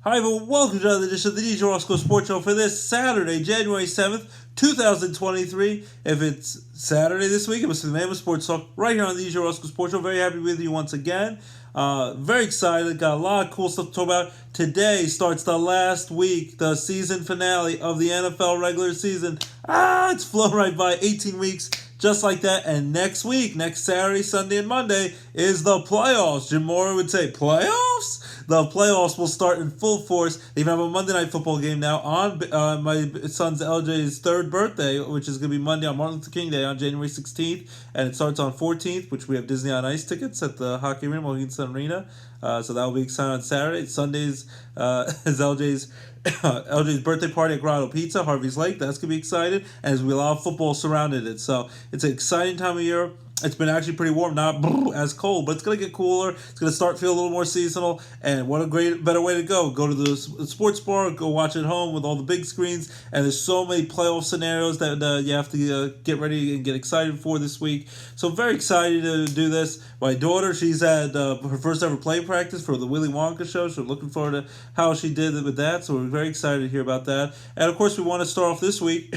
Hi, everyone. Welcome to another edition of the DJ Roscoe Sports Show for this Saturday, January 7th, 2023. If it's Saturday this week, it was the name of Sports Talk right here on the DJ Roscoe Sports Show. Very happy with you once again. Very excited. Got a lot of cool stuff to talk about. Today starts the last week, the season finale of the NFL regular season. It's flown right by. 18 weeks. Just like that, and next week, next Saturday, Sunday, and Monday, is the playoffs. Jim Mora would say, playoffs? The playoffs will start in full force. They even have a Monday night football game now on my son's LJ's third birthday, which is going to be Monday on Martin Luther King Day on January 16th, and it starts on 14th, which we have Disney on Ice tickets at the Hockey Arena, Mohegan Sun Arena. So that will be exciting on Saturday. Sundays is LJ's birthday party at Grotto Pizza, Harvey's Lake. That's going to be exciting. And there's going to be a lot of football surrounded it. So it's an exciting time of year. It's been actually pretty warm, not as cold, but it's going to get cooler. It's going to start feel a little more seasonal. And what a better way to go. Go to the sports bar, go watch at home with all the big screens. And there's so many playoff scenarios that you have to get ready and get excited for this week. So very excited to do this. My daughter, she's had her first ever play practice for the Willy Wonka show. So we're looking forward to how she did with that. So we're very excited to hear about that. And of course, we want to start off this week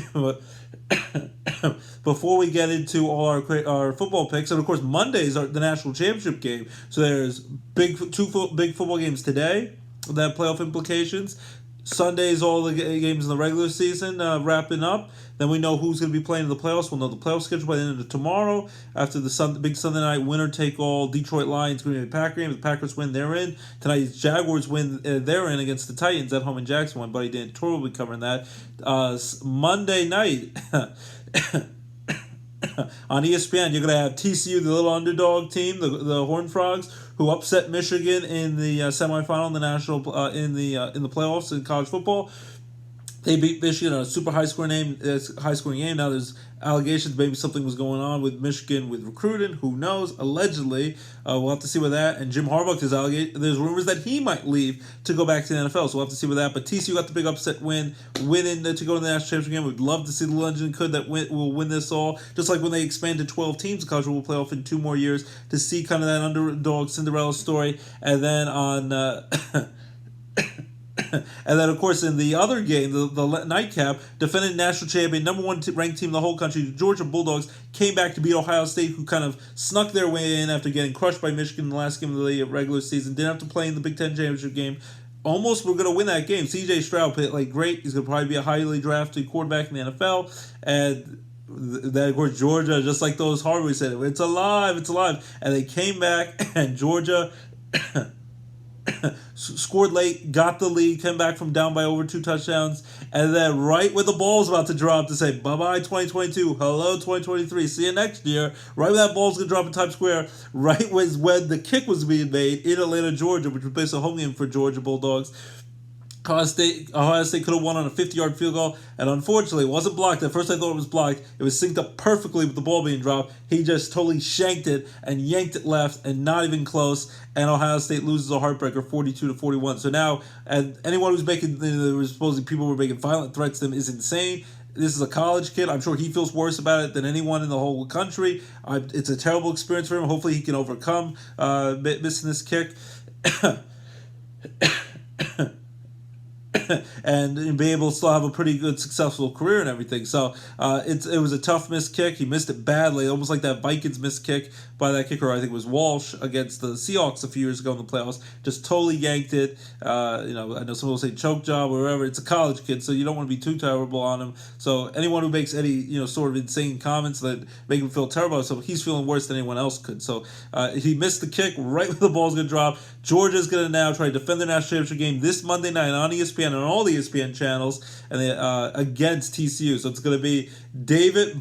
before we get into all our football picks. And of course, Mondays are the national championship game. So there's two big football games today that have playoff implications. Sundays, all the games in the regular season wrapping up. Then we know who's going to be playing in the playoffs. We'll know the playoff schedule by the end of tomorrow. After the big Sunday night winner-take-all Detroit Lions Green Bay Packers game. If the Packers win, they're in. Tonight's Jaguars win, they're in against the Titans at home in Jacksonville. Buddy Dan Toro will be covering that. Monday night on ESPN, you're going to have TCU, the little underdog team, the Horned Frogs, who upset Michigan in the semifinal in the national in the playoffs in college football. They beat Michigan on a super high scoring game. Now there's allegations maybe something was going on with Michigan with recruiting. Who knows? Allegedly, we'll have to see with that. And Jim Harbaugh, there's rumors that he might leave to go back to the NFL. So we'll have to see with that. But TCU got the big upset winning to go to the national championship game. We'd love to see the legend that will win this all. Just like when they expanded 12 teams in college football playoff in 2 more years to see kind of that underdog Cinderella story. And then on. And then, of course, in the other game, the nightcap, defending national champion, number 1 ranked team in the whole country, the Georgia Bulldogs, came back to beat Ohio State, who kind of snuck their way in after getting crushed by Michigan in the last game of the regular season. Didn't have to play in the Big Ten championship game. Almost were going to win that game. C.J. Stroud played great. He's going to probably be a highly drafted quarterback in the NFL. And then, of course, Georgia, just like those Harvey said, it's alive, it's alive. And they came back, and Georgia scored late, got the lead, came back from down by over 2 touchdowns, and then right when the ball's about to drop to say bye-bye 2022, hello 2023, see you next year, right when that ball's going to drop in Times Square, right when the kick was being made in Atlanta, Georgia, which was basically a home game for Georgia Bulldogs, Ohio State could have won on a 50-yard field goal, and unfortunately, it wasn't blocked. At first, I thought it was blocked. It was synced up perfectly with the ball being dropped. He just totally shanked it and yanked it left, and not even close. And Ohio State loses a heartbreaker, 42-41. So now, and anyone who's making, there was supposedly people were making violent threats to him is insane. This is a college kid. I'm sure he feels worse about it than anyone in the whole country. It's a terrible experience for him. Hopefully, he can overcome missing this kick. And be able to still have a pretty good, successful career and everything. So it was a tough missed kick. He missed it badly, almost like that Vikings missed kick by that kicker. I think it was Walsh against the Seahawks a few years ago in the playoffs. Just totally yanked it. I know some will say choke job or whatever. It's a college kid, so you don't want to be too terrible on him. So anyone who makes any sort of insane comments that make him feel terrible, so he's feeling worse than anyone else could. So he missed the kick right when the ball's going to drop. Georgia's going to now try to defend the national championship game this Monday night on ESPN and on all the ESPN channels, and against TCU. So it's going to be David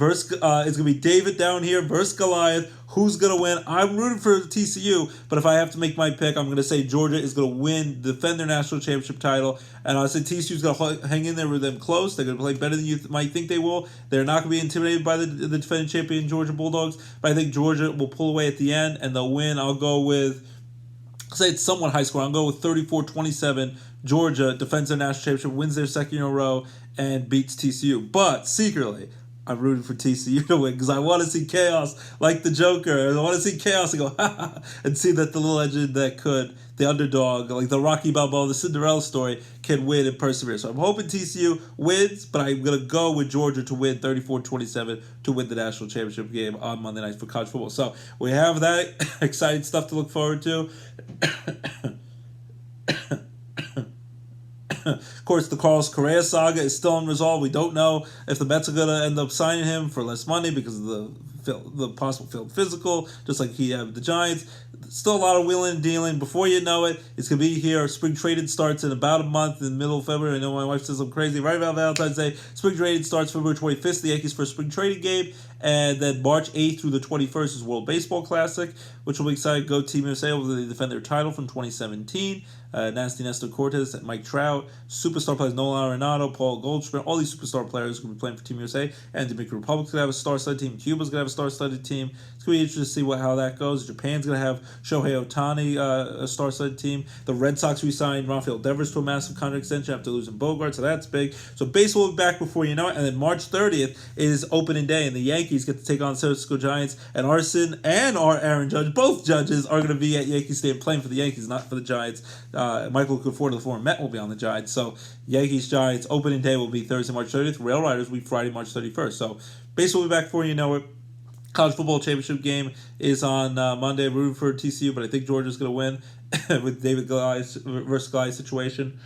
down here versus Goliath. Who's going to win? I'm rooting for TCU, but if I have to make my pick, I'm going to say Georgia is going to win, defend their national championship title, and I say TCU is going to hang in there with them close. They're going to play better than you might think they will. They're not going to be intimidated by the defending champion Georgia Bulldogs, but I think Georgia will pull away at the end, and they'll win. I'll say it's somewhat high score. I'll go with 34-27. Georgia defends their national championship, wins their second year in a row, and beats TCU. But secretly, I'm rooting for TCU to win because I want to see chaos like the Joker. I want to see chaos and go, ha ha, and see that the little legend that could, the underdog, like the Rocky Balboa, the Cinderella story, can win and persevere. So I'm hoping TCU wins, but I'm going to go with Georgia to win 34-27 to win the national championship game on Monday night for college football. So we have that exciting stuff to look forward to. Of course, the Carlos Correa saga is still unresolved. We don't know if the Mets are going to end up signing him for less money because of the possible field physical, just like he had with the Giants. Still a lot of wheeling and dealing. Before you know it, it's going to be here. Spring trading starts in about a month in the middle of February. I know my wife says I'm crazy. Right about Valentine's Day, spring trading starts February 25th. The Yankees first spring trading game. And then March 8th through the 21st is World Baseball Classic, which will be exciting. Go Team USA, whether they defend their title from 2017. Nasty Nestor Cortez and Mike Trout. Superstar players Nolan Arenado, Paul Goldschmidt. All these superstar players going to be playing for Team USA. And Dominican Republic's going to have a star-studded team. Cuba's going to have a star-studded team. It's going to be interesting to see how that goes. Japan's going to have Shohei Ohtani, a star-studded team. The Red Sox re-signed Rafael Devers to a massive contract extension after losing Bogart, so that's big. So baseball will be back before you know it. And then March 30th is opening day, and the Yankees get to take on the San Francisco Giants. And Arson and our Aaron Judge, both judges, are going to be at Yankee Stadium playing for the Yankees, not for the Giants. Michael Conforto, the former Met, will be on the Giants. So Yankees-Giants opening day will be Thursday, March 30th. Rail Riders will be Friday, March 31st. So baseball will be back before you know it. College football championship game is on Monday. I'm rooting for TCU, but I think Georgia's going to win with David Goliath versus Goliath situation.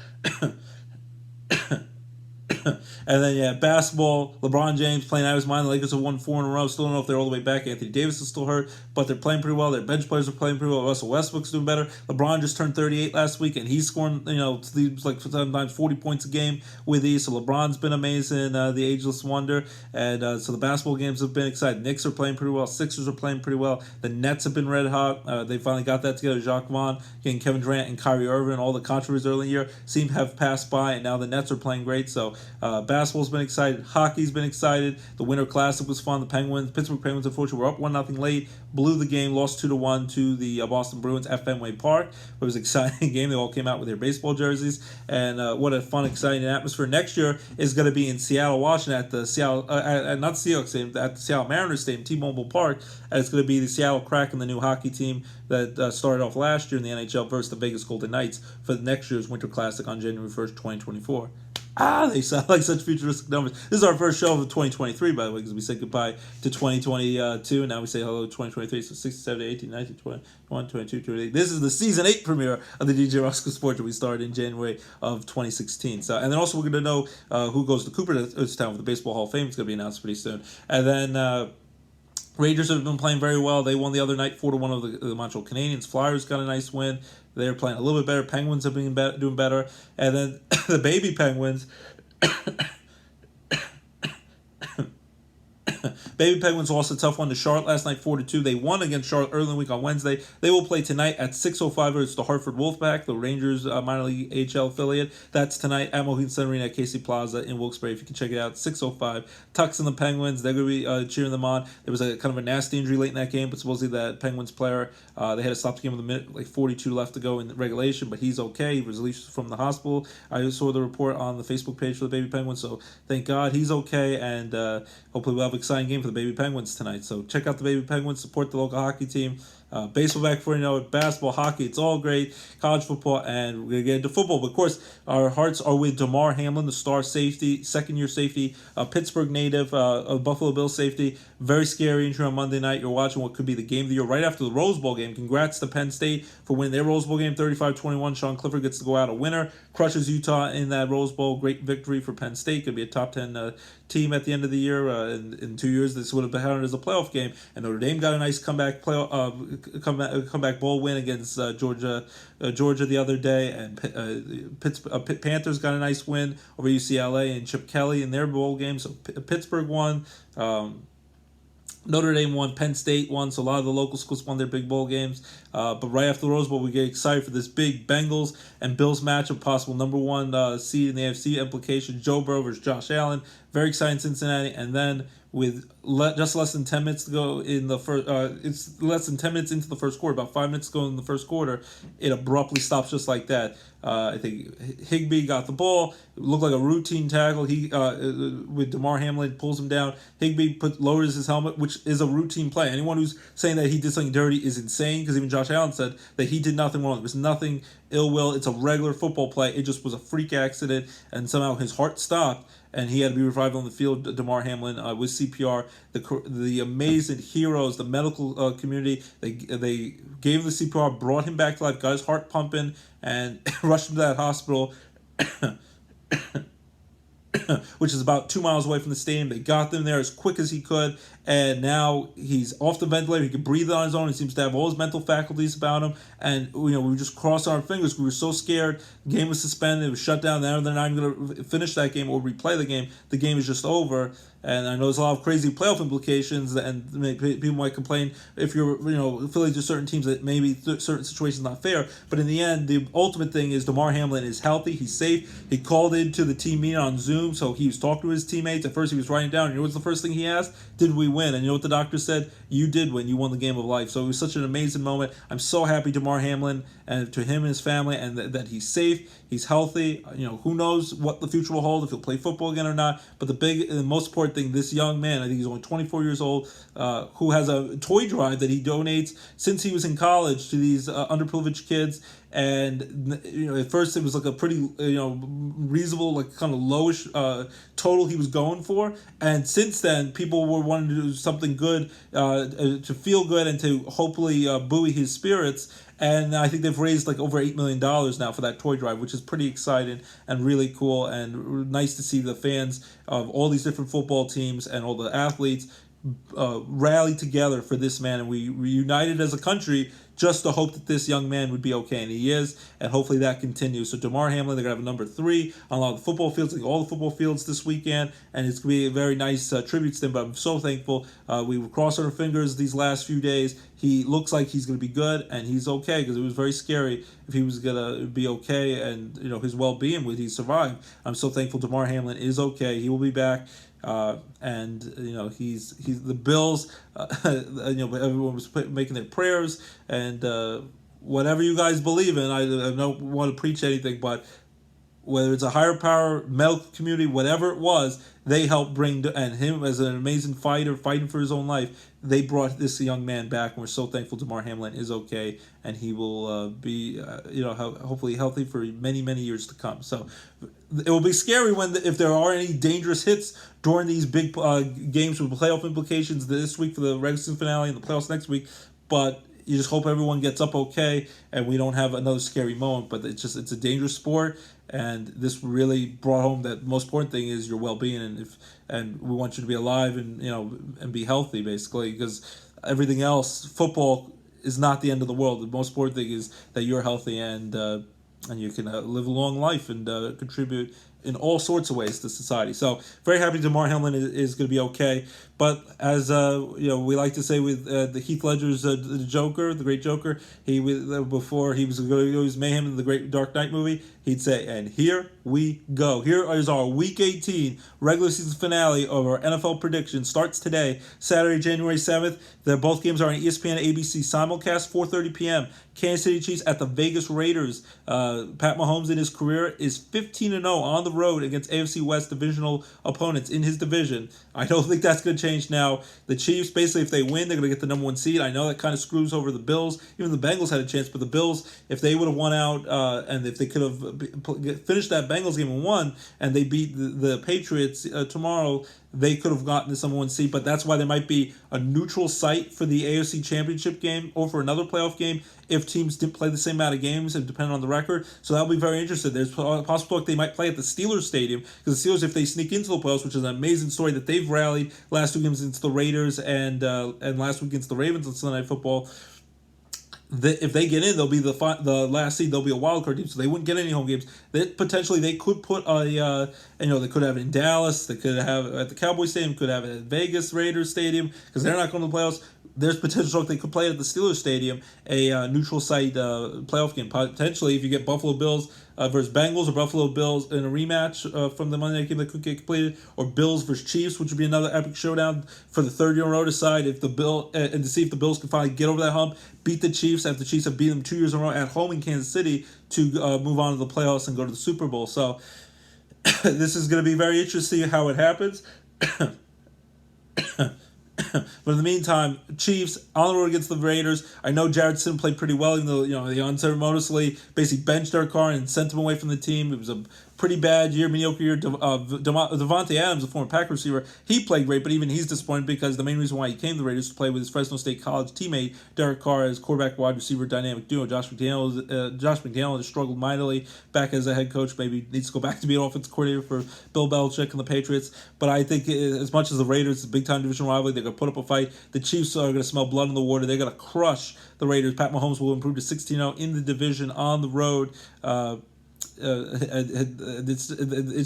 And then, basketball, LeBron James playing out of his mind. The Lakers have won 4 in a row. Still don't know if they're all the way back. Anthony Davis is still hurt, but they're playing pretty well. Their bench players are playing pretty well. Russell Westbrook's doing better. LeBron just turned 38 last week, and he's scoring, like sometimes 40 points a game with these. So LeBron's been amazing, the ageless wonder. And so the basketball games have been exciting. Knicks are playing pretty well. Sixers are playing pretty well. The Nets have been red hot. They finally got that together. Jacques Vaughn, getting Kevin Durant and Kyrie Irving, all the controversies early in the year seem to have passed by, and now the Nets are playing great. So basketball's been excited. Hockey's been excited. The Winter Classic was fun. The Pittsburgh Penguins, unfortunately, were up 1-0 late, blew the game, lost 2-1 to the Boston Bruins at Fenway Park. It was an exciting game. They all came out with their baseball jerseys, and what a fun, exciting atmosphere. Next year is going to be in Seattle, Washington, at the Seattle, not Seahawks Stadium, at the Seattle Mariners Stadium, T-Mobile Park, and it's going to be the Seattle Kraken, the new hockey team that started off last year in the NHL versus the Vegas Golden Knights for the next year's Winter Classic on January 1st, 2024. They sound like such futuristic numbers. This is our first show of 2023, by the way, because we said goodbye to 2022, and now we say hello to 2023. So 67, 18, 19, 20, 21, 22, 28. This is the Season 8 premiere of the DJ Roscoe Sports Show. We started in January of 2016. So, and then also we're going to know who goes to Cooperstown for the Baseball Hall of Fame. It's going to be announced pretty soon. And then Rangers have been playing very well. They won the other night 4-1 over the Montreal Canadiens. Flyers got a nice win. They're playing a little bit better. Penguins have been doing better. And then the baby Penguins. Baby Penguins lost a tough one to Charlotte last night, 4-2. They won against Charlotte early in the week on Wednesday. They will play tonight at 6:05 versus the Hartford Wolfpack, the Rangers minor league HL affiliate. That's tonight at Mohegan Sun Arena at Casey Plaza in Wilkes-Barre. If you can check it out, 6:05. Tucks and the Penguins, they're going to be cheering them on. There was a kind of a nasty injury late in that game, but supposedly that Penguins player, they had to stop the game with a minute, like 42 left to go in regulation, but he's okay. He was released from the hospital. I saw the report on the Facebook page for the Baby Penguins, so thank God he's okay, and hopefully we'll have an exciting game for the Baby Penguins tonight. So check out the Baby Penguins, support the local hockey team. Baseball back before you know it, basketball, hockey, it's all great, college football, and we're going to get into football. But of course, our hearts are with Damar Hamlin, the star safety, second-year safety, Pittsburgh native, Buffalo Bills safety. Very scary injury on Monday night. You're watching what could be the game of the year right after the Rose Bowl game. Congrats to Penn State for winning their Rose Bowl game, 35-21. Sean Clifford gets to go out a winner, crushes Utah in that Rose Bowl. Great victory for Penn State. Could be a top 10 team at the end of the year. In 2 years, this would have been counted as a playoff game. And Notre Dame got a nice comeback bowl win against Georgia the other day, and Panthers got a nice win over UCLA and Chip Kelly in their bowl game. So Pittsburgh won. Notre Dame won, Penn State won, so a lot of the local schools won their big bowl games. But right after the Rose Bowl, we get excited for this big Bengals and Bills matchup, possible number one seed in the AFC implications. Joe Burrow versus Josh Allen. Very exciting Cincinnati. And then with just less than 10 minutes to go in the first. It's less than 10 minutes into the first quarter, about 5 minutes to go in the first quarter. It abruptly stops just like that. I think Higbee got the ball. It looked like a routine tackle. He with Damar Hamlin pulls him down. Higbee lowers his helmet, which is a routine play. Anyone who's saying that he did something dirty is insane, because even Josh Allen said that he did nothing wrong. There was nothing ill will. It's a regular football play. It just was a freak accident, and somehow his heart stopped, and he had to be revived on the field. Damar Hamlin with CPR. The amazing heroes, the medical community, they gave him the CPR, brought him back to life, got his heart pumping, and rushed him to that hospital, which is about 2 miles away from the stadium. They got them there as quick as he could, and now he's off the ventilator. He can breathe on his own. He seems to have all his mental faculties about him. And we were just crossing our fingers. We were so scared. The game was suspended. It was shut down. Now they're not even going to finish that game or replay the game. The game is just over. And I know there's a lot of crazy playoff implications, and people might complain if you're affiliated to certain teams that maybe certain situations not fair. But in the end, the ultimate thing is Damar Hamlin is healthy. He's safe. He called into the team meeting on Zoom, so he was talking to his teammates. At first, he was writing down. You know what's the first thing he asked? Did we win? And you know what the doctor said? You did win. You won the game of life. So it was such an amazing moment. I'm so happy Damar Hamlin, and to him and his family, and that he's safe. He's healthy. Who knows what the future will hold, if he'll play football again or not. But the most important thing, this young man, I think he's only 24 years old, who has a toy drive that he donates since he was in college to these underprivileged kids. And at first it was like a pretty reasonable, like kind of lowish total he was going for, and since then people were wanting to do something good to feel good and to hopefully buoy his spirits. And I think they've raised like over $8 million now for that toy drive, which is pretty exciting and really cool, and nice to see the fans of all these different football teams and all the athletes rally together for this man, and we reunited as a country just to hope that this young man would be okay, and he is, and hopefully that continues. So Damar Hamlin, they're going to have a number 3 on a lot of the football fields, like all the football fields this weekend, and it's going to be a very nice tribute to him, but I'm so thankful. We were crossing our fingers these last few days. He looks like he's going to be good, and he's okay, because it was very scary if he was going to be okay, and his well-being he survived. I'm so thankful Damar Hamlin is okay. He will be back. And he's the Bills. Everyone was making their prayers, and whatever you guys believe in. I don't want to preach anything, but whether it's a higher power, medical community, whatever it was, they helped bring, and him as an amazing fighter, fighting for his own life, they brought this young man back, and we're so thankful Damar Hamlin is okay, and he will be, hopefully healthy for many, many years to come. So it will be scary if there are any dangerous hits during these big games with playoff implications this week for the regular season finale and the playoffs next week, but you just hope everyone gets up okay and we don't have another scary moment. But it's a dangerous sport, and this really brought home that the most important thing is your well-being, and we want you to be alive and be healthy, basically, because everything else, football is not the end of the world. The most important thing is that you're healthy and you can live a long life and contribute in all sorts of ways to society. So very happy Damar Hamlin is going to be okay. But as we like to say with the Heath Ledger's the Joker, the great Joker, before he was going to use mayhem in the great Dark Knight movie, he'd say, and here we go. Here is our Week 18 regular season finale of our NFL prediction. Starts today, Saturday, January 7th. Both games are on ESPN and ABC simulcast, 4:30 p.m. Kansas City Chiefs at the Vegas Raiders. Pat Mahomes in his career is 15-0 on the road against AFC West divisional opponents in his division. I don't think that's going to change now. The Chiefs, basically, if they win, they're going to get the number 1 seed. I know that kind of screws over the Bills. Even the Bengals had a chance, but the Bills, if they would have won out, and if they could have finished that Bengals game and won, and they beat the Patriots tomorrow, they could have gotten the number 1 seed. But that's why there might be a neutral site for the AFC Championship game or for another playoff game if teams didn't play the same amount of games and depending on the record. So that'll be very interesting. There's a possible talk they might play at the Steelers Stadium, because the Steelers, if they sneak into the playoffs, which is an amazing story that they've rallied last 2 games against the Raiders and last week against the Ravens on Sunday Night Football. If they get in, they'll be the last seed. They'll be a wild card team, so they wouldn't get any home games. Potentially, they could put they could have it in Dallas. They could have it at the Cowboys Stadium. Could have it at Vegas Raiders Stadium, because they're not going to the playoffs. there's potential they could play it at the Steelers Stadium, a neutral site playoff game. Potentially, if you get Buffalo Bills versus Bengals or Buffalo Bills in a rematch from the Monday night game that could get completed, or Bills versus Chiefs, which would be another epic showdown for the third year in a row to decide if the and to see if the Bills can finally get over that hump, beat the Chiefs after the Chiefs have beaten them 2 years in a row at home in Kansas City to move on to the playoffs and go to the Super Bowl. So this is going to be very interesting how it happens. But in the meantime, Chiefs on the road against the Raiders. I know Jarrett Stidham played pretty well, even though they unceremoniously basically benched their car and sent him away from the team. It was a pretty bad year, mediocre year. Devontae Adams, a former Packer receiver, he played great, but even he's disappointed because the main reason why he came to the Raiders to play with his Fresno State College teammate Derek Carr as quarterback wide receiver dynamic duo. Josh McDaniel has struggled mightily back as a head coach. Maybe needs to go back to be an offensive coordinator for Bill Belichick and the Patriots. But I think as much as the Raiders, a big time division rivalry, they're going to put up a fight. The Chiefs are going to smell blood in the water. They're going to crush the Raiders. Pat Mahomes will improve to 16-0 in the division on the road. It's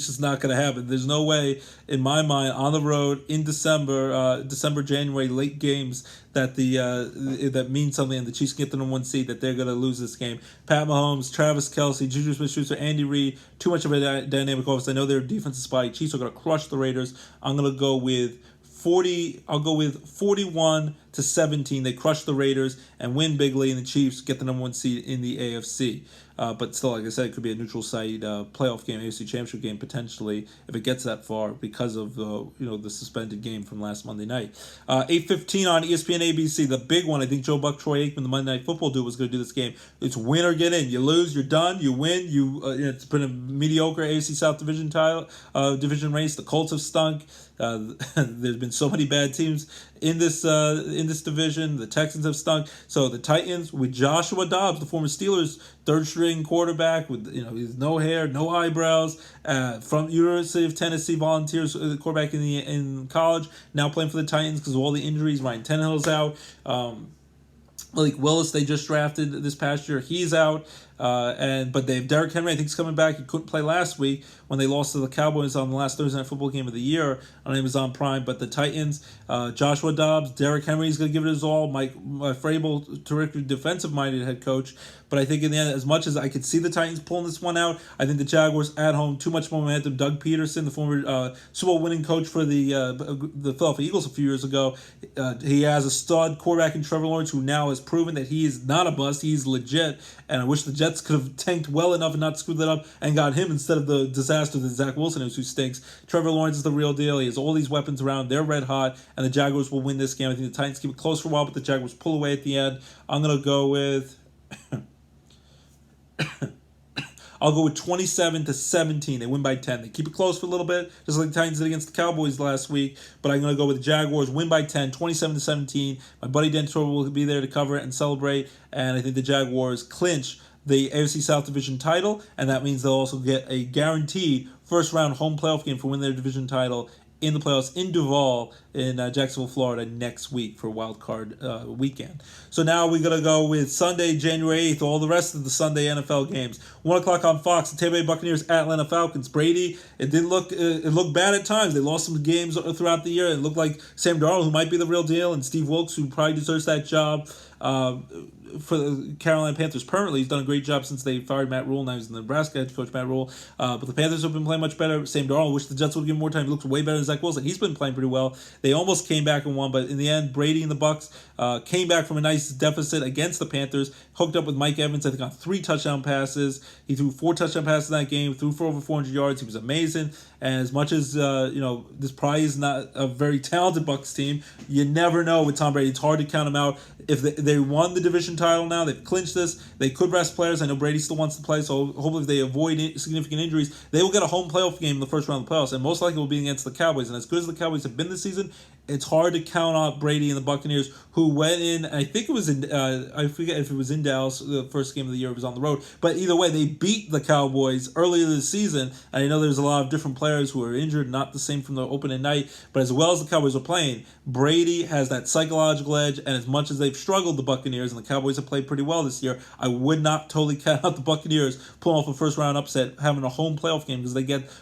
just not going to happen. There's no way, in my mind, on the road in December, January, late games that that means something, and the Chiefs get the number one seed, that they're going to lose this game. Pat Mahomes, Travis Kelce, Juju Smith-Schuster, Andy Reid, too much of a dynamic offense. I know their defense is spotty. Chiefs are going to crush the Raiders. I'm going to go with 41-17. They crush the Raiders and win bigly, and the Chiefs get the number one seed in the AFC. But still, like I said, it could be a neutral site playoff game, AFC Championship game potentially if it gets that far because of the suspended game from last Monday night. 8:15 on ESPN ABC, the big one. I think Joe Buck, Troy Aikman, the Monday Night Football dude, was going to do this game. It's win or get in. You lose, you're done. You win, it's been a mediocre AFC South division race. The Colts have stunk. There's been so many bad teams in this division. The Texans have stunk. So the Titans with Joshua Dobbs, the former Steelers third string quarterback with he's no hair, no eyebrows, from University of Tennessee Volunteers, quarterback in college, now playing for the Titans because of all the injuries. Ryan Tannehill's out. Malik Willis they just drafted this past year, he's out. But they have Derrick Henry. I think he's coming back. He couldn't play last week when they lost to the Cowboys on the last Thursday Night Football game of the year on Amazon Prime. But the Titans, Joshua Dobbs, Derrick Henry is going to give it his all. Mike Vrabel, terrific defensive-minded head coach. But I think in the end, as much as I could see the Titans pulling this one out, I think the Jaguars at home, too much momentum. Doug Peterson, the former Super Bowl winning coach for the Philadelphia Eagles a few years ago, he has a stud quarterback in Trevor Lawrence who now has proven that he is not a bust. He's legit. And I wish the Jets could have tanked well enough and not screwed that up and got him instead of the disaster that Zach Wilson is, who stinks. Trevor Lawrence is the real deal. He has all these weapons around. They're red hot, and the Jaguars will win this game. I think the Titans keep it close for a while, but the Jaguars pull away at the end. I'm going to go with... I'll go with 27-17. They win by 10. They keep it close for a little bit, just like the Titans did against the Cowboys last week. But I'm going to go with the Jaguars, win by 10, 27-17. My buddy Dentor will be there to cover it and celebrate. And I think the Jaguars clinch the AFC South Division title, and that means they'll also get a guaranteed first-round home playoff game for winning their division title in the playoffs in Duval in Jacksonville, Florida next week for wild card weekend. So now we're going to go with Sunday, January 8th, all the rest of the Sunday NFL games. 1 o'clock on Fox, the Tampa Bay Buccaneers at Atlanta Falcons. Brady, it looked bad at times. They lost some games throughout the year. It looked like Sam Darnold, who might be the real deal, and Steve Wilkes, who probably deserves that job for the Carolina Panthers permanently. He's done a great job since they fired Matt Rule. Now he's the Nebraska head coach, Matt Rule. But the Panthers have been playing much better. Sam Darnold, wish the Jets would give him more time. He looks way better than Zach Wilson. He's been playing pretty well. They almost came back and won, but in the end, Brady and the Bucs came back from a nice deficit against the Panthers, hooked up with Mike Evans, I think, on 3 touchdown passes. He threw 4 touchdown passes in that game, threw for over 400 yards. He was amazing. And as much as, this probably is not a very talented Bucs team, you never know with Tom Brady. It's hard to count him out. If they won the division title now, they've clinched this, they could rest players. I know Brady still wants to play, so hopefully if they avoid significant injuries, they will get a home playoff game in the first round of the playoffs, and most likely it will be against the Cowboys. And as good as the Cowboys have been this season, it's hard to count out Brady and the Buccaneers, who went in, I think it was in, I forget if it was in Dallas, the first game of the year, it was on the road. But either way, they beat the Cowboys earlier this season. And I know there's a lot of different players who are injured, not the same from the opening night. But as well as the Cowboys are playing, Brady has that psychological edge. And as much as they've struggled, the Buccaneers, and the Cowboys have played pretty well this year, I would not totally count out the Buccaneers pulling off a first-round upset, having a home playoff game, because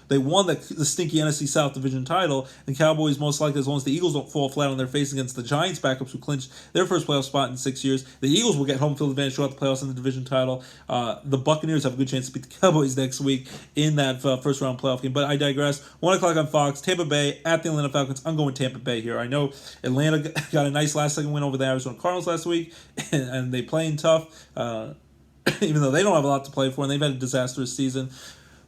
they won the stinky NFC South Division title. The Cowboys, most likely, as long as the Eagles Eagles don't fall flat on their face against the Giants backups who clinched their first playoff spot in 6 years. The Eagles will get home field advantage throughout the playoffs in the division title. The Buccaneers have a good chance to beat the Cowboys next week in that first round playoff game. But I digress. 1 o'clock on Fox. Tampa Bay at the Atlanta Falcons. I'm going Tampa Bay here. I know Atlanta got a nice last second win over the Arizona Cardinals last week, and they playing tough. Even though they don't have a lot to play for, and they've had a disastrous season.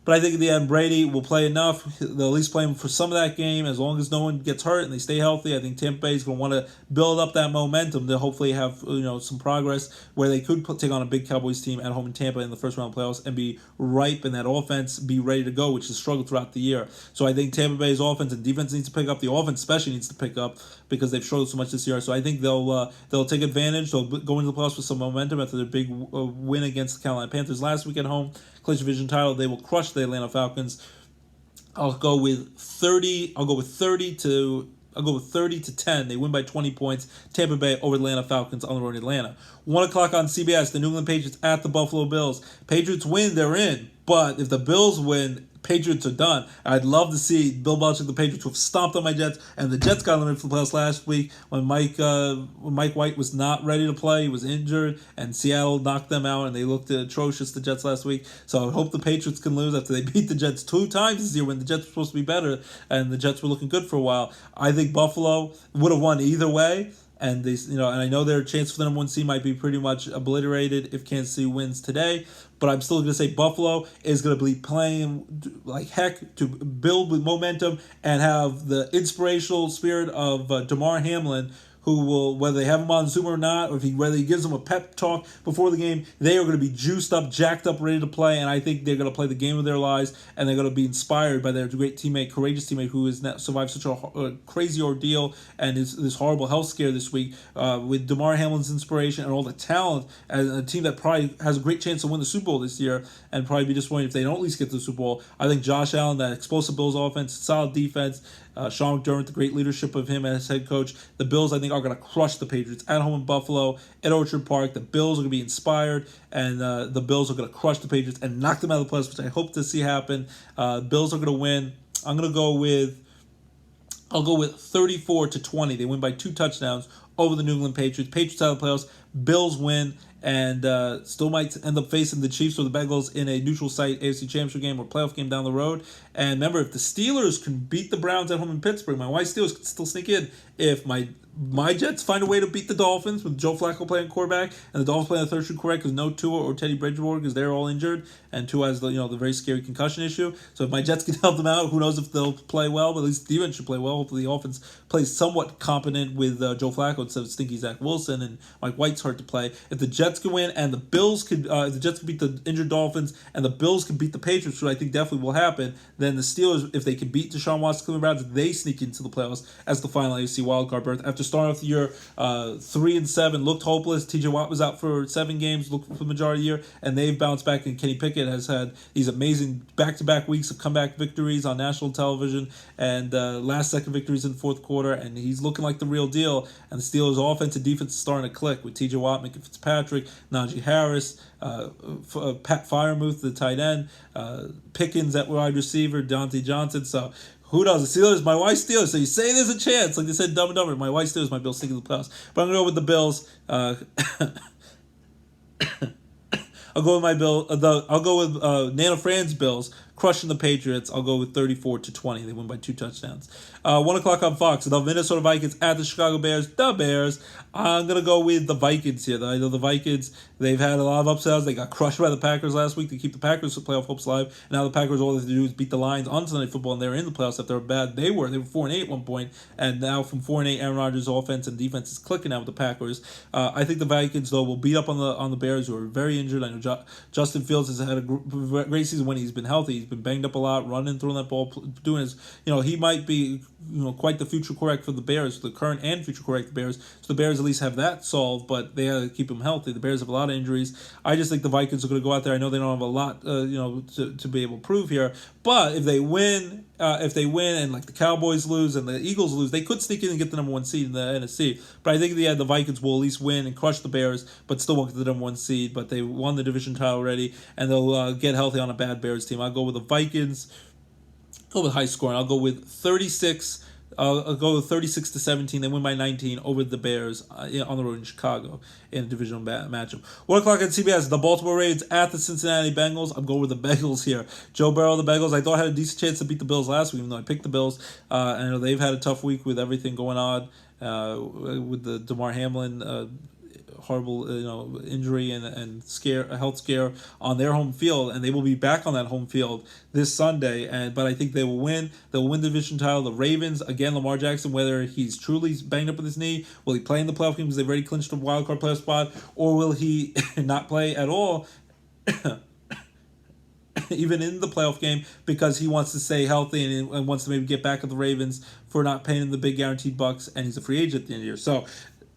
But I think in the end, Brady will play enough. They'll at least play him for some of that game as long as no one gets hurt and they stay healthy. I think Tampa Bay is going to want to build up that momentum to hopefully have some progress where they could take on a big Cowboys team at home in Tampa in the first round playoffs and be ripe in that offense, be ready to go, which has struggled throughout the year. So I think Tampa Bay's offense and defense needs to pick up. The offense especially needs to pick up because they've struggled so much this year. So I think they'll take advantage. They'll go into the playoffs with some momentum after their big win against the Carolina Panthers last week at home. Clinch division title. They will crush the Atlanta Falcons. I'll go with 30 to 10. They win by 20 points. Tampa Bay over Atlanta Falcons on the road in Atlanta. 1 o'clock on CBS. The New England Patriots at the Buffalo Bills. Patriots win, they're in. But if the Bills win, Patriots are done. I'd love to see Bill Belichick, the Patriots, who have stomped on my Jets, and the Jets got eliminated from the playoffs last week when Mike White was not ready to play. He was injured, and Seattle knocked them out, and they looked atrocious, the Jets, last week. So I hope the Patriots can lose after they beat the Jets 2 times this year when the Jets were supposed to be better, and the Jets were looking good for a while. I think Buffalo would have won either way. And and I know their chance for the number 1 seed might be pretty much obliterated if Kansas City wins today. But I'm still going to say Buffalo is going to be playing like heck to build with momentum and have the inspirational spirit of Damar Hamlin, who will, whether they have him on Zoom or not, or whether he gives them a pep talk before the game, they are going to be juiced up, jacked up, ready to play, and I think they're going to play the game of their lives, and they're going to be inspired by their great teammate, courageous teammate, who has survived such a crazy ordeal and this horrible health scare this week, with Damar Hamlin's inspiration and all the talent, and a team that probably has a great chance to win the Super Bowl this year, and probably be disappointed if they don't at least get to the Super Bowl. I think Josh Allen, that explosive Bills offense, solid defense, Sean McDermott, the great leadership of him as head coach. The Bills, I think, are going to crush the Patriots at home in Buffalo, at Orchard Park. The Bills are going to be inspired, and the Bills are going to crush the Patriots and knock them out of the playoffs, which I hope to see happen. Bills are going to win. I'll go with 34-20. They win by 2 touchdowns over the New England Patriots. Patriots out of the playoffs. Bills win, and still might end up facing the Chiefs or the Bengals in a neutral site AFC Championship game or playoff game down the road. And remember, if the Steelers can beat the Browns at home in Pittsburgh, my wife's Steelers can still sneak in. If my Jets find a way to beat the Dolphins with Joe Flacco playing quarterback, and the Dolphins playing the third string quarterback because no Tua or Teddy Bridgewater because they're all injured, and Tua has the very scary concussion issue. So if my Jets can help them out, who knows if they'll play well? But at least the defense should play well. Hopefully the offense plays somewhat competent with Joe Flacco instead of stinky Zach Wilson, and Mike White's hard to play. If the Jets can win and the Bills could, if the Jets can beat the injured Dolphins and the Bills can beat the Patriots, which I think definitely will happen, then the Steelers, if they can beat Deshaun Watson, Cleveland Browns, they sneak into the playoffs as the final AFC wildcard berth. After starting off the year 3-7, looked hopeless. TJ Watt was out for 7 games, looked for the majority of the year, and they've bounced back. And Kenny Pickett has had these amazing back-to-back weeks of comeback victories on national television and last-second victories in the fourth quarter, and he's looking like the real deal. And the Steelers' offense and defense is starting to click with TJ Watt, Minkah Fitzpatrick, Najee Harris, Pat Freiermuth, the tight end, Pickens at wide receiver, Dante Johnson. So who knows? The Steelers, my wife's Steelers. So you say there's a chance, like they said, Dumb and Dumber. My wife's Steelers might be able to sneak in the playoffs, but I'm gonna go with the Bills. I'll go with I'll go with Nana Fran's Bills crushing the Patriots. I'll go with 34-20. They win by 2 touchdowns. 1 o'clock on Fox. The Minnesota Vikings at the Chicago Bears. The Bears. I'm going to go with the Vikings here. I know the Vikings, they've had a lot of upsets. They got crushed by the Packers last week to keep the Packers' playoff hopes alive. And now the Packers, all they have to do is beat the Lions on Sunday Football, and they're in the playoffs after bad. They were 4-8 at one point, and now from 4-8, Aaron Rodgers' offense and defense is clicking out with the Packers. I think the Vikings, though, will beat up on the Bears, who are very injured. I know Justin Fields has had a great season when he's been healthy. He's been banged up a lot, running, throwing that ball, doing his, he might be, quite the future quarterback for the Bears, the current and future quarterback for the Bears. So the Bears at least have that solved, but they have to keep him healthy. The Bears have a lot of injuries. I just think the Vikings are going to go out there. I know they don't have a lot, to be able to prove here, but if they win, and like the Cowboys lose and the Eagles lose, they could sneak in and get the number 1 seed in the NFC. But I think the Vikings will at least win and crush the Bears, but still won't get the number 1 seed. But they won the division title already, and they'll get healthy on a bad Bears team. I'll go with the Vikings. Go with high scoring. I'll go with 36 I'll go 36-17. They win by 19 over the Bears on the road in Chicago in a divisional matchup. 1 o'clock on CBS, the Baltimore Ravens at the Cincinnati Bengals. I'm going with the Bengals here. Joe Burrow, the Bengals, I thought had a decent chance to beat the Bills last week, even though I picked the Bills. I know they've had a tough week with everything going on with the DeMar Hamlin horrible injury and a health scare on their home field, and they will be back on that home field this Sunday. But I think they will win. They'll win the division title. The Ravens, again, Lamar Jackson, whether he's truly banged up with his knee, will he play in the playoff game because they've already clinched a wild card playoff spot, or will he not play at all? Even in the playoff game, because he wants to stay healthy and wants to maybe get back at the Ravens for not paying him the big guaranteed bucks, and he's a free agent at the end of the year. So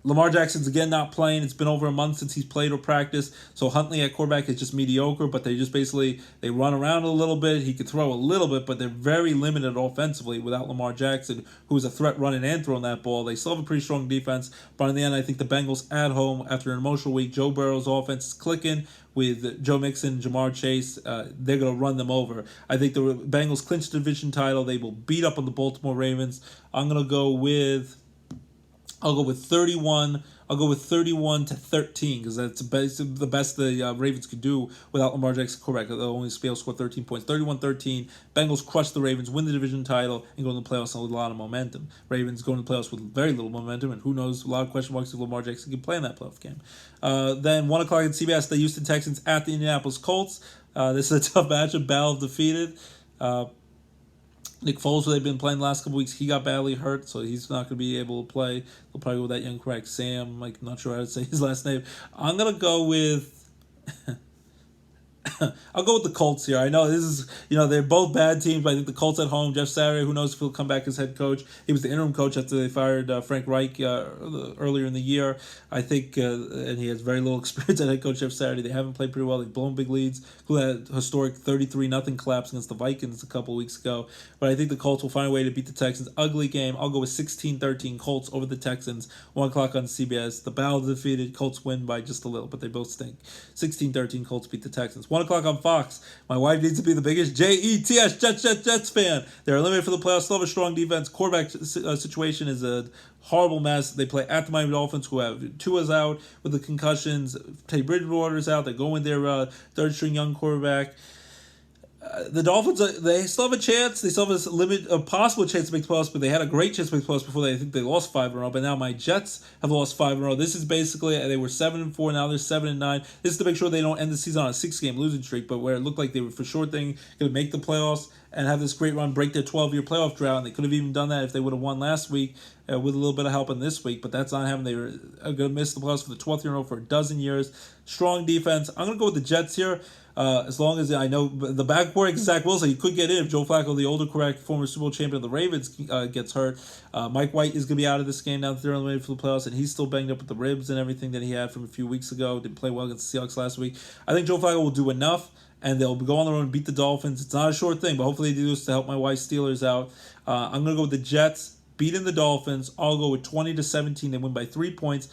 Lamar Jackson's again not playing. It's been over a month since he's played or practiced. So Huntley at quarterback is just mediocre, but they just basically they run around a little bit. He could throw a little bit, but they're very limited offensively without Lamar Jackson, who is a threat running and throwing that ball. They still have a pretty strong defense, but in the end, I think the Bengals at home after an emotional week, Joe Burrow's offense is clicking with Joe Mixon, Jamar Chase. They're going to run them over. I think the Bengals clinch the division title. They will beat up on the Baltimore Ravens. I'll go with 31. I'll go with 31-13 because that's the best the Ravens could do without Lamar Jackson quarterback. They'll only be able to score 13 points. 31-13. Bengals crush the Ravens, win the division title, and go in the playoffs with a lot of momentum. Ravens go in the playoffs with very little momentum, and who knows, a lot of question marks if Lamar Jackson can play in that playoff game. Then 1 o'clock at CBS, the Houston Texans at the Indianapolis Colts. This is a tough matchup, battle of defeated. Nick Foles, who they've been playing the last couple weeks, he got badly hurt, so he's not going to be able to play. They'll probably go with that young quarterback, Sam. I'm not sure how to say his last name. I'm going to go with... I'll go with the Colts here. I know this is, they're both bad teams, but I think the Colts at home, Jeff Saturday, who knows if he'll come back as head coach. He was the interim coach after they fired Frank Reich earlier in the year. I think, and he has very little experience at head coach Jeff Saturday. They haven't played pretty well. They've blown big leads. Who had a historic 33-0 collapse against the Vikings a couple weeks ago. But I think the Colts will find a way to beat the Texans. Ugly game. I'll go with 16-13 Colts over the Texans. 1 o'clock on CBS. The battle of the defeated. Colts win by just a little, but they both stink. 16-13 Colts beat the Texans. 1 o'clock on Fox. My wife needs to be the biggest Jets Jets fan. They're eliminated for the playoffs. Still have a strong defense. Quarterback situation is a horrible mess. They play at the Miami Dolphins, who have Tua's out with the concussions. Teddy Bridgewater's out. They go with their third-string young quarterback. The Dolphins, they still have a chance. They still have a possible chance to make the playoffs, but they had a great chance to make the playoffs before I think they lost 5 in a row. But now my Jets have lost 5 in a row. This is basically, they were 7-4, now they're 7-9. This is to make sure they don't end the season on a 6-game losing streak, but where it looked like they were for sure going to make the playoffs and have this great run, break their 12-year playoff drought. And they could have even done that if they would have won last week with a little bit of help in this week, but that's not happening. They were going to miss the playoffs for the 12th year in a row for a dozen years. Strong defense. I'm going to go with the Jets here. As long as I know the backboard, Zach Wilson, he could get in if Joe Flacco, the older correct former Super Bowl champion of the Ravens, gets hurt. Mike White is going to be out of this game now that they're eliminated for the playoffs, and he's still banged up with the ribs and everything that he had from a few weeks ago. Didn't play well against the Seahawks last week. I think Joe Flacco will do enough, and they'll go on the road and beat the Dolphins. It's not a short thing, but hopefully they do this to help my wife's Steelers out. I'm going to go with the Jets, beating the Dolphins. I'll go with 20-17. They win by 3 points.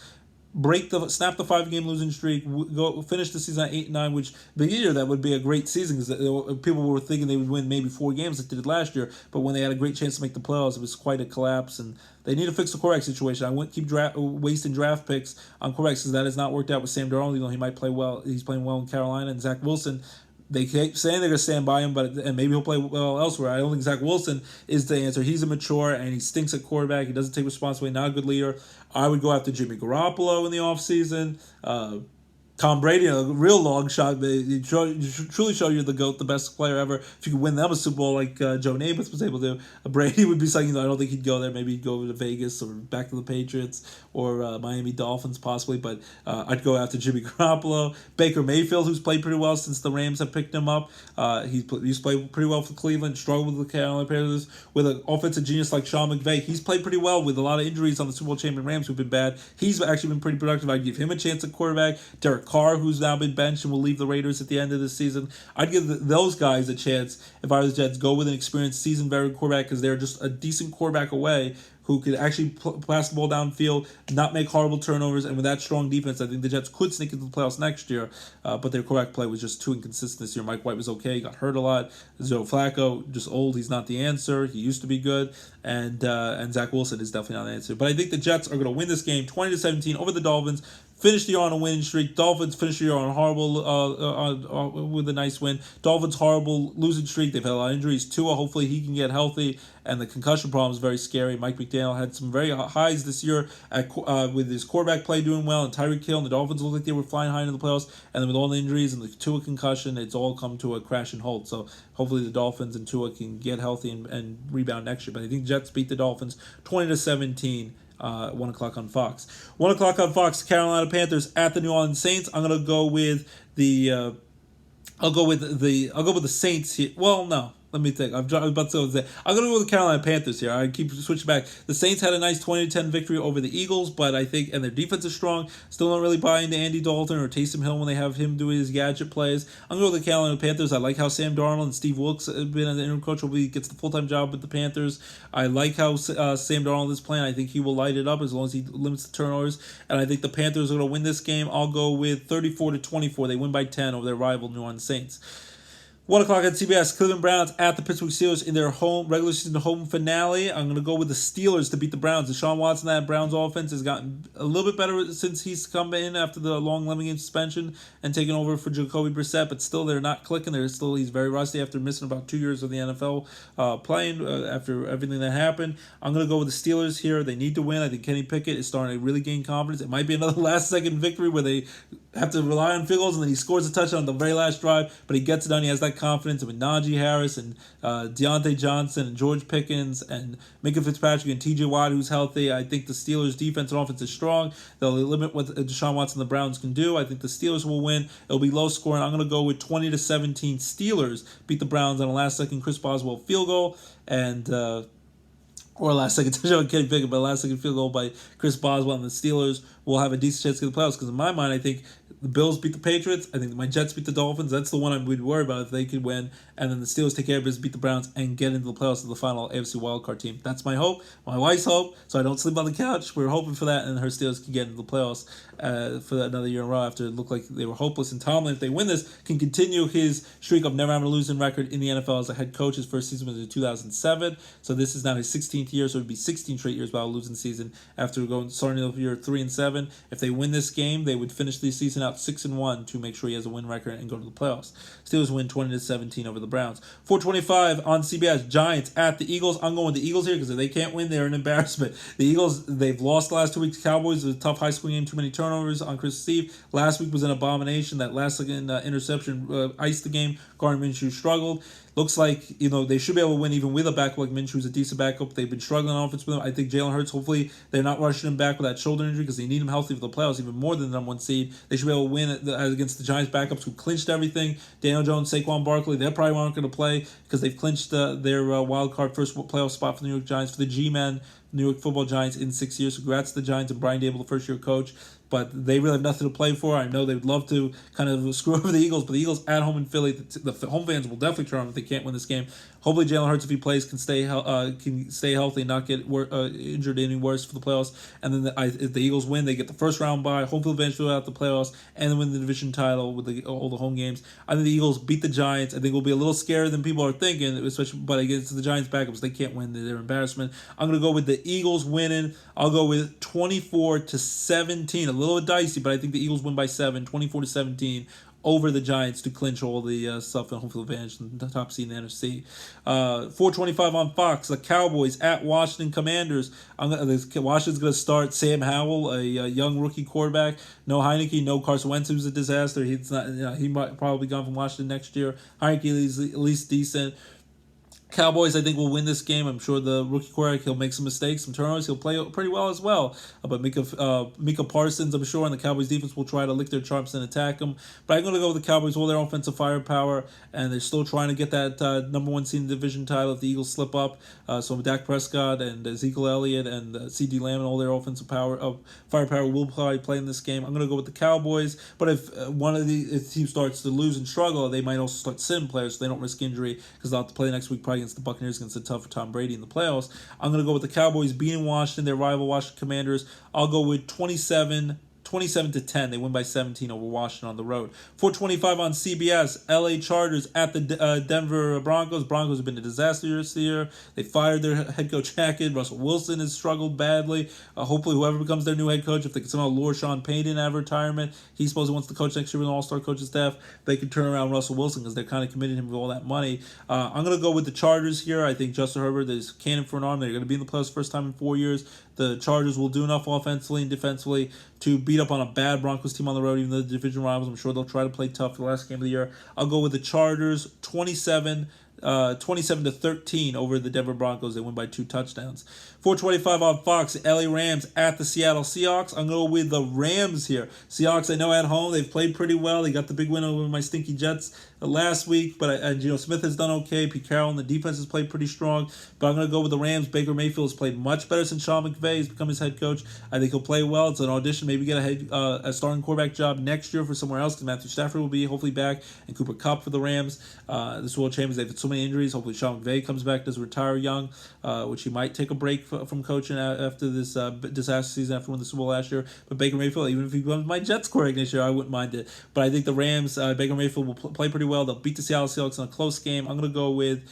Snap the 5-game losing streak, go finish the season at 8-9, which the year that would be a great season because people were thinking they would win maybe 4 games like they did last year, but when they had a great chance to make the playoffs, it was quite a collapse, and they need to fix the quarterback situation. I wouldn't keep wasting draft picks on quarterbacks because that has not worked out with Sam Darnold. He might play well. He's playing well in Carolina, and Zach Wilson. They keep saying they're going to stand by him, and maybe he'll play well elsewhere. I don't think Zach Wilson is the answer. He's immature, and he stinks at quarterback. He doesn't take responsibility, not a good leader. I would go after Jimmy Garoppolo in the offseason. Tom Brady, a real long shot. You truly show you're the GOAT, the best player ever. If you could win them a Super Bowl like Joe Namath was able to, Brady would be something. I don't think he'd go there. Maybe he'd go to Vegas or back to the Patriots or Miami Dolphins possibly. But I'd go after Jimmy Garoppolo. Baker Mayfield, who's played pretty well since the Rams have picked him up. He's played pretty well for Cleveland, struggled with the Carolina Panthers. With an offensive genius like Sean McVay, he's played pretty well with a lot of injuries on the Super Bowl champion Rams who've been bad. He's actually been pretty productive. I'd give him a chance at quarterback. Derek Carr, who's now been benched and will leave the Raiders at the end of the season. I'd give those guys a chance if I was the Jets. Go with an experienced, seasoned veteran quarterback because they're just a decent quarterback away who could actually pass the ball downfield, not make horrible turnovers, and with that strong defense, I think the Jets could sneak into the playoffs next year. But their quarterback play was just too inconsistent this year. Mike White was okay, he got hurt a lot. Joe Flacco, just old, he's not the answer. He used to be good, and Zach Wilson is definitely not the answer. But I think the Jets are going to win this game 20-17 over the Dolphins. Finish the year on a winning streak. Dolphins finish the year on a horrible with a nice win. Dolphins horrible losing streak. They've had a lot of injuries. Tua, hopefully he can get healthy. And the concussion problem is very scary. Mike McDaniel had some very highs this year with his quarterback play doing well, and Tyreek Hill and the Dolphins looked like they were flying high into the playoffs. And then with all the injuries and the Tua concussion, it's all come to a crash and halt. So hopefully the Dolphins and Tua can get healthy and rebound next year. But I think Jets beat the Dolphins 20-17. 1 o'clock on Fox. 1 o'clock on Fox. Carolina Panthers at the New Orleans Saints. I'm gonna go with the. I'll go with the Saints here. Well, no. Let me think. I'm about to say I'm going to go with the Carolina Panthers here. I keep switching back. The Saints had a nice 20-10 victory over the Eagles, but I think, and their defense is strong. Still don't really buy into Andy Dalton or Taysom Hill when they have him doing his gadget plays. I'm going to go with the Carolina Panthers. I like how Sam Darnold and Steve Wilkes have been as an interim coach. Hopefully he gets the full-time job with the Panthers. I like how Sam Darnold is playing. I think he will light it up as long as he limits the turnovers. And I think the Panthers are going to win this game. I'll go with 34-24. They win by 10 over their rival New Orleans Saints. 1 o'clock at CBS, Cleveland Browns at the Pittsburgh Steelers in their regular season home finale. I'm going to go with the Steelers to beat the Browns. Deshaun Watson, that Browns offense, has gotten a little bit better since he's come in after the long 11-game suspension and taken over for Jacoby Brissett, but still they're not clicking. He's very rusty after missing about 2 years of the NFL playing after everything that happened. I'm going to go with the Steelers here. They need to win. I think Kenny Pickett is starting to really gain confidence. It might be another last-second victory where they have to rely on field goals, and then he scores a touchdown on the very last drive, but he gets it done. He has that confidence with Najee Harris and Deontay Johnson and George Pickens and Minka Fitzpatrick and TJ Watt, who's healthy. I think the Steelers' defense and offense is strong. They'll limit what Deshaun Watson and the Browns can do. I think the Steelers will win. It'll be low scoring. I'm going to go with 20-17 Steelers beat the Browns on a last-second Chris Boswell field goal and or a last-second touchdown, Kenny Pickett, but a last-second field goal by Chris Boswell, and the Steelers will have a decent chance to get the playoffs. Because in my mind, I think the Bills beat the Patriots. I think my Jets beat the Dolphins. That's the one I would worry about if they could win. And then the Steelers take care of business, beat the Browns, and get into the playoffs as the final AFC wildcard team. That's my hope, my wife's hope, so I don't sleep on the couch. We're hoping for that, and her Steelers can get into the playoffs for another year in a row after it looked like they were hopeless. And Tomlin, if they win this, can continue his streak of never having a losing record in the NFL as a head coach. His first season was in 2007, so this is now his 16th year, so it would be 16 straight years without a losing season after starting the year 3-7. If they win this game, they would finish the season out 6-1 to make sure he has a win record and go to the playoffs. Steelers win 20-17 over the Browns. 4:25 on CBS. Giants at the Eagles. I'm going with the Eagles here because if they can't win, they're an embarrassment. The Eagles, they've lost the last 2 weeks. Cowboys, it was a tough high-scoring game, too many turnovers on Christmas Eve. Last week was an abomination. That last-second interception iced the game. Gardner Minshew struggled. Looks like, they should be able to win even with a backup like Minshew, who's a decent backup. They've been struggling on offense with him. I think Jalen Hurts, hopefully, they're not rushing him back with that shoulder injury because they need him healthy for the playoffs, even more than the number one seed. They should be able to win against the Giants backups who clinched everything. Daniel Jones, Saquon Barkley, they probably aren't going to play because they've clinched their wild card first playoff spot for the New York Giants, for the G-Men, New York Football Giants in 6 years. Congrats to the Giants and Brian Dable, the first-year coach. But they really have nothing to play for. I know they would love to kind of screw over the Eagles, but the Eagles at home in Philly, the home fans will definitely turn on if they can't win this game. Hopefully Jalen Hurts, if he plays, can stay healthy and not get injured any worse for the playoffs. And then if the Eagles win, they get the first round bye, home field advantage throughout the playoffs, and then win the division title with all the home games. I think the Eagles beat the Giants. I think it will be a little scarier than people are thinking, especially but against the Giants backups, they can't win. They're embarrassment. I'm going to go with the Eagles winning. I'll go with 24-17. A little dicey, but I think the Eagles win by 7, 24-17 over the Giants to clinch all the stuff and home field advantage in the top seed in the NFC. 4:25 on Fox. The Cowboys at Washington Commanders. Washington's going to start Sam Howell, a young rookie quarterback. No Heineke, no Carson Wentz, who's a disaster. He's not. He might probably be gone from Washington next year. Heineke is at least decent. Cowboys, I think, will win this game. I'm sure the rookie quarterback, he'll make some mistakes, some turnovers. He'll play pretty well as well. But Micah Parsons, I'm sure, and the Cowboys defense will try to lick their chops and attack them. But I'm going to go with the Cowboys, all their offensive firepower, and they're still trying to get that number one seed in the division title if the Eagles slip up. So Dak Prescott and Ezekiel Elliott and CeeDee Lamb and all their offensive firepower will probably play in this game. I'm going to go with the Cowboys. But if one of the teams starts to lose and struggle, they might also start sitting players so they don't risk injury because they'll have to play next week probably against the Buccaneers against the tough Tom Brady in the playoffs. I'm going to go with the Cowboys beating Washington, their rival Washington Commanders. I'll go with 27 to 10. They win by 17 over Washington on the road. 4:25 on CBS. LA Chargers at the Denver Broncos. Broncos have been a disaster this year. They fired their head coach Hackett. Russell Wilson has struggled badly. Hopefully, whoever becomes their new head coach, if they can somehow lure Sean Payton out of retirement, he supposedly wants to coach next year with an all-star coaching staff. They could turn around Russell Wilson because they're kind of committed him with all that money. I'm going to go with the Chargers here. I think Justin Herbert is cannon for an arm. They're going to be in the playoffs first time in 4 years. The Chargers will do enough offensively and defensively to beat up on a bad Broncos team on the road, even though the division rivals. I'm sure they'll try to play tough for the last game of the year. I'll go with the Chargers 27 to 13 over the Denver Broncos. They win by 2 touchdowns. 4:25 on Fox. LA Rams at the Seattle Seahawks. I'm going to go with the Rams here. Seahawks, I know at home they've played pretty well. They got the big win over my stinky Jets last week, but Geno Smith has done okay. Pete Carroll and the defense has played pretty strong. But I'm going to go with the Rams. Baker Mayfield has played much better since Sean McVay has become his head coach. I think he'll play well. It's an audition. Maybe get a starting quarterback job next year for somewhere else because Matthew Stafford will be hopefully back and Cooper Kupp for the Rams. This World Champions, they've had so many injuries. Hopefully Sean McVay comes back, does retire young, which he might take a break from coaching after this disaster season after winning the Super Bowl last year. But Baker Mayfield, even if he becomes my Jets quarterback next year, I wouldn't mind it. But I think the Rams, Baker Mayfield will play pretty well. They'll beat the Seattle Seahawks in a close game. I'm going to go with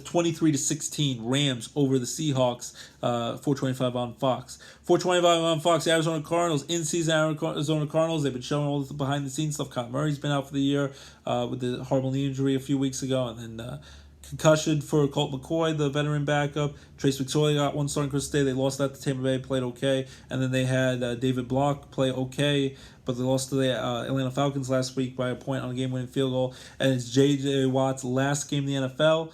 23 to 16 Rams over the Seahawks. 4:25 on Fox. 4:25 on Fox. Arizona Cardinals in-season Arizona Cardinals. They've been showing all the behind-the-scenes stuff. Kyler Murray's been out for the year with the horrible knee injury a few weeks ago, and then concussion for Colt McCoy, the veteran backup. Trace McSorley got one starting Chris Day. They lost that to Tampa Bay, played okay, and then they had David Block play okay. But they lost to the Atlanta Falcons last week by a point on a game-winning field goal. And it's J.J. Watt's last game in the NFL.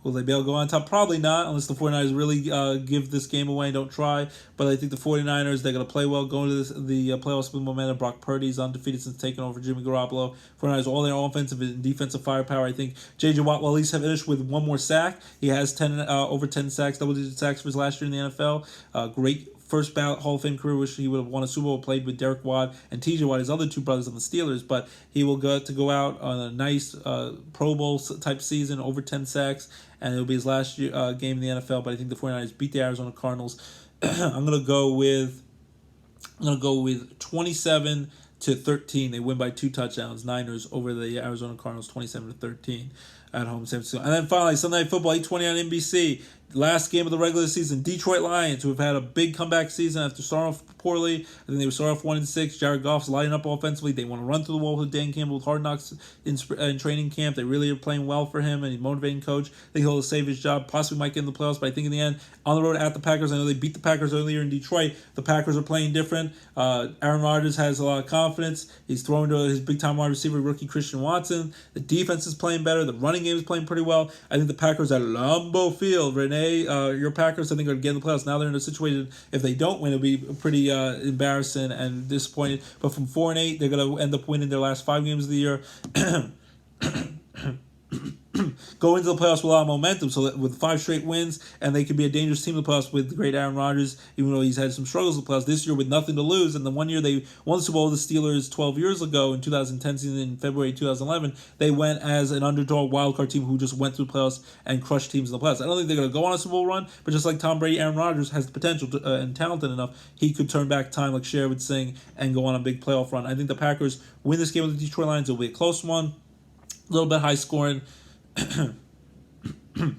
Will they be able to go on top? Probably not, unless the 49ers really give this game away and don't try. But I think the 49ers, they're going to play well, going to the playoffs with momentum. Brock Purdy's undefeated since taking over Jimmy Garoppolo. 49ers, all their offensive and defensive firepower. I think J.J. Watt will at least have finished with one more sack. He has over 10 sacks, double-digit sacks for his last year in the NFL. Great first ballot Hall of Fame career. Wish he would have won a Super Bowl, played with Derek Watt and TJ Watt, his other two brothers on the Steelers, but he will go out on a nice Pro Bowl type season, over 10 sacks, and it'll be his last year, game in the NFL. But I think the 49ers beat the Arizona Cardinals. I'm gonna go with 27 to 13. They win by 2 touchdowns. Niners over the Arizona Cardinals, 27 to 13 at home, San Francisco. And then finally, Sunday Night Football, 8:20 on NBC. Last game of the regular season, Detroit Lions, who have had a big comeback season after starting off poorly. I think they were starting off 1-6. Jared Goff's lighting up offensively. They want to run through the wall with Dan Campbell with Hard Knocks in training camp. They really are playing well for him, and he's a motivating coach. I think he'll save his job, possibly might get in the playoffs, but I think in the end, on the road at the Packers, I know they beat the Packers earlier in Detroit. The Packers are playing different. Aaron Rodgers has a lot of confidence. He's throwing to his big-time wide receiver, rookie Christian Watson. The defense is playing better. The running game is playing pretty well. I think the Packers at Lambeau Field, Renee, your Packers, I think, are going to get in the playoffs. Now they're in a situation, if they don't win, it'll be pretty embarrassing and disappointing. But from 4-8, they're going to end up winning their last 5 games of the year. Go into the playoffs with a lot of momentum, so that with 5 straight wins, and they could be a dangerous team in the playoffs with the great Aaron Rodgers, even though he's had some struggles in the playoffs this year with nothing to lose. And the one year they won the Super Bowl with the Steelers 12 years ago in 2010 season, in February 2011, they went as an underdog wildcard team who just went through the playoffs and crushed teams in the playoffs. I don't think they're going to go on a Super Bowl run, but just like Tom Brady, Aaron Rodgers has the potential to, and talented enough, he could turn back time like Cher would sing and go on a big playoff run. I think the Packers win this game with the Detroit Lions. It'll be a close one, a little bit high scoring. I'm going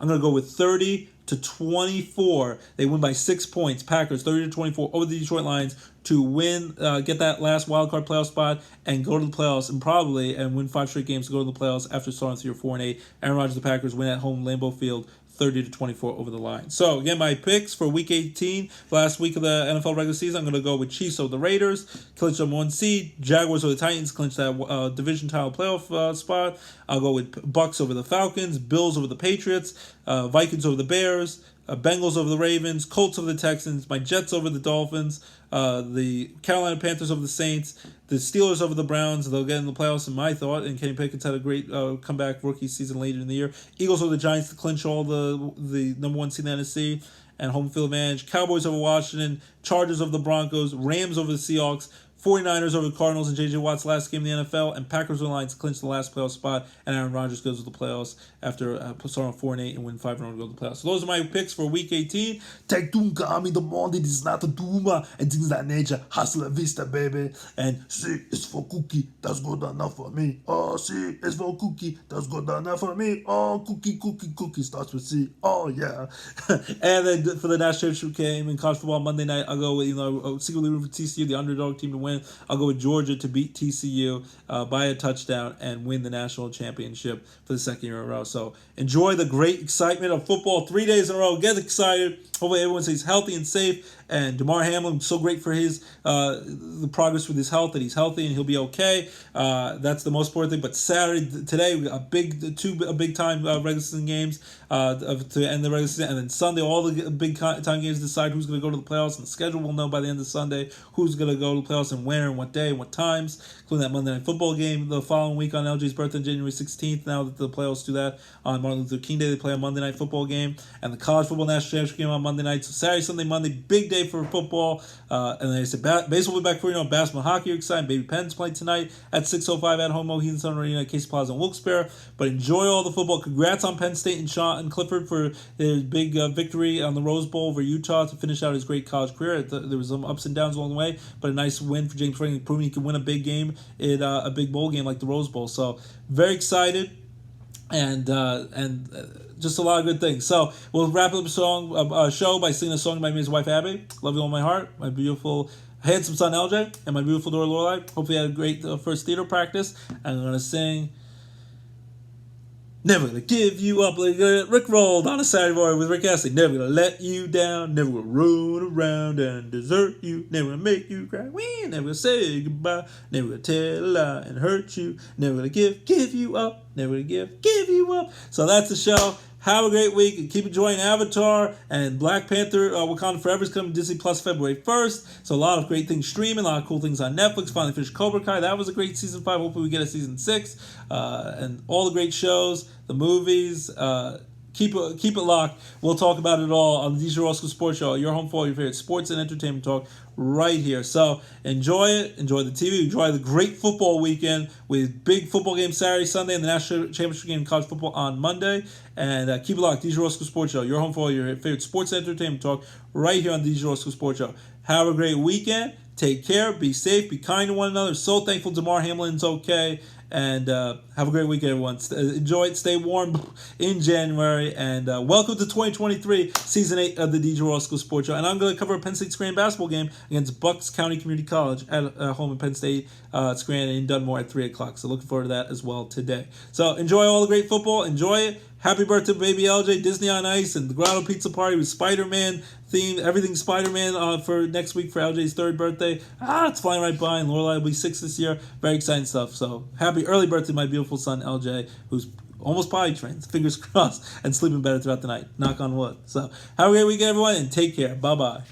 to go with 30 to 24. They win by 6 points. Packers 30 to 24 over the Detroit Lions to win, get that last wild card playoff spot and go to the playoffs and win 5 straight games to go to the playoffs after starting through 4-8. Aaron Rodgers, the Packers win at home, Lambeau Field, 30 to 24 over the line. So again, my picks for Week 18, last week of the NFL regular season, I'm going to go with Chiefs over the Raiders, clinch number 1 seed. Jaguars over the Titans, clinch that division title playoff spot. I'll go with Bucks over the Falcons, Bills over the Patriots, Vikings over the Bears, Bengals over the Ravens, Colts over the Texans, my Jets over the Dolphins, the Carolina Panthers over the Saints, the Steelers over the Browns. They'll get in the playoffs in my thought, and Kenny Pickett's had a great comeback rookie season later in the year. Eagles over the Giants to clinch all the number 1 seed in the NFC and home field advantage. Cowboys over Washington, Chargers over the Broncos, Rams over the Seahawks, 49ers over the Cardinals in J.J. Watt's last game in the NFL, and Packers and Lions clinch the last playoff spot, and Aaron Rodgers goes to the playoffs after starting 4-8 and win 5 in a row to go to the playoffs. So those are my picks for Week 18. Take Dunka, I mean the Monday, this is not a Duma, and things like nature. Hasta la vista, baby. And see, it's for cookie, that's good enough for me. Oh, see, it's for cookie, that's good enough for me. Oh, cookie starts with C. Oh, yeah. And then for the national championship game in college football Monday night, I'll go with, secretly rooting for TCU, the underdog team to win. I'll go with Georgia to beat TCU by a touchdown and win the national championship for the second year in a row. So enjoy the great excitement of football 3 days in a row. Get excited. Hopefully everyone stays healthy and safe. And DeMar Hamlin, so great for his the progress with his health, that he's healthy and he'll be okay. That's the most important thing. But Saturday, today, we got two big time regular season games to end the regular season, and then Sunday, all the big time games decide who's going to go to the playoffs. And the schedule will know by the end of Sunday who's going to go to the playoffs and where and what day and what times, including that Monday Night Football game the following week on LJ's birthday, January 16th. Now that the playoffs do that on Martin Luther King Day, they play a Monday Night Football game, and the college football national championship game on Monday night. So Saturday, Sunday, Monday, big day for football. And then I said baseball will be back for basketball, hockey are exciting. Baby Penn's playing tonight at 6:05 at home, Mohegan Sun Arena at Casey Plaza in Wilkes-Barre. But enjoy all the football. Congrats on Penn State and Sean and Clifford for their big victory on the Rose Bowl over Utah to finish out his great college career. There was some ups and downs along the way, but a nice win for James Franklin, proving he can win a big game in a big bowl game like the Rose Bowl. So very excited. And just a lot of good things. So we'll wrap up the show by singing a song by me and his wife Abby. Love you all my heart. My beautiful handsome son LJ and my beautiful daughter Lorelai. Hopefully you had a great first theater practice. And I'm gonna sing "Never Gonna Give You Up" like Rick rolled on a Saturday morning with Rick Astley. Never gonna let you down. Never gonna roll around and desert you. Never gonna make you cry. We never gonna say goodbye. Never gonna tell a lie and hurt you. Never gonna give you up. Never gonna give you up. So that's the show. Have a great week and keep enjoying Avatar and Black Panther Wakanda Forever is coming to Disney Plus February 1st. So a lot of great things streaming, a lot of cool things on Netflix. Finally finished Cobra Kai. That was a great season 5. Hopefully we get a season 6. And all the great shows, the movies. Keep it locked. We'll talk about it all on the DJ Roscoe Sports Show. Your home for all your favorite sports and entertainment talk right here. So enjoy it. Enjoy the TV. Enjoy the great football weekend with big football games Saturday, Sunday, and the national championship game in college football on Monday. And keep it locked. DJ Roscoe Sports Show. Your home for all your favorite sports and entertainment talk right here on the DJ Roscoe Sports Show. Have a great weekend. Take care. Be safe. Be kind to one another. So thankful DeMar Hamlin's okay. And have a great weekend, everyone. Enjoy it. Stay warm in January. And welcome to 2023, Season 8 of the DJ Roscoe Sports Show. And I'm going to cover a Penn State Scranton basketball game against Bucks County Community College at home in Penn State, Scranton in Dunmore at 3 o'clock. So looking forward to that as well today. So enjoy all the great football. Enjoy it. Happy birthday, baby LJ. Disney on Ice and the Grotto Pizza Party with Spider-Man themed. Everything Spider-Man for next week for LJ's 3rd birthday. It's flying right by. And Lorelai will be 6 this year. Very exciting stuff. So happy early birthday, my beautiful son LJ, who's almost potty trained. Fingers crossed. And sleeping better throughout the night. Knock on wood. So have a great weekend, everyone, and take care. Bye-bye.